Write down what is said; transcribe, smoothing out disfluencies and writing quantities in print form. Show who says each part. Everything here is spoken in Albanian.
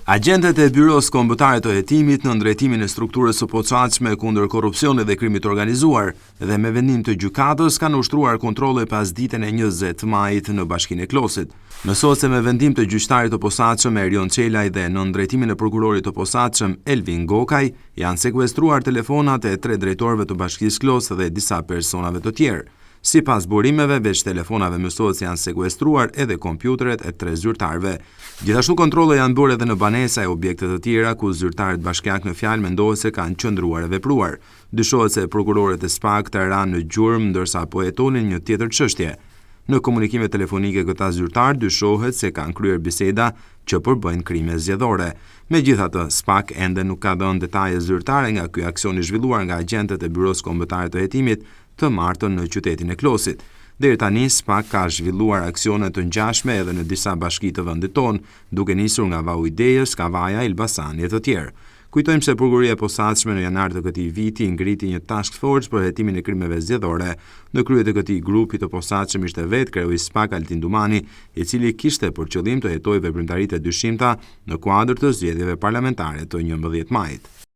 Speaker 1: Agentët e Byros Kombëtare të Hetimit në drejtimin e strukturës së posaçme kundër korrupsionit dhe krimit të organizuar dhe me vendim të gjykatës kanë ushtruar kontrolle pas ditën e 20 majit në Bashkinë e Klosit. Mësohet se me vendim të gjyqtarit të posaçëm Erion Çelaj dhe në drejtimin e prokurorit të posaçëm Elvin Gokaj janë sekuestruar telefonat e 3 drejtorëve të Bashkisë Klos dhe disa personave të tjerë. Sipas burimeve, veç telefonave mësohet se janë sekuestruar edhe kompjuteret e 3 zyrtarëve. Gjithashtu kontrolle janë bërë edhe në banesa e objekte të tjera ku zyrtarët bashkiak në fjalë mendohet se kanë qëndruar e vepruar. Dyshohet se prokurorët e SPAK të ranë në gjurmë ndërsa po hetonin një tjetër çështje. Në komunikime telefonike këta zyrtarë dyshohet se kanë kryer biseda që përbëjnë krime zgjedhore. Megjithatë, SPAK ende nuk ka dhënë detaje zyrtare nga ky aksion i zhvilluar nga agentët e Byros Kombëtare të Hetimit të martën në qytetin e Klosit. Deri tani SPAK ka zhvilluar aksione të ngjashme edhe në disa bashki të vendit tonë, duke nisur nga Vau i Dejës, Kavaja, Elbasani e të tjerë. Kujtojmë se prokuroria e posaçme në janar të këtij viti ngriti një task force për hetimin e krimeve zgjedhore. Në krye të këtij grupi të posaçëm ishte vetë kreu i SPAK Altin Dumani, i cili kishte për qëllim të hetojë veprimtaritë e dyshimta në kuadër të zgjedhjeve parlamentare të 11 majit.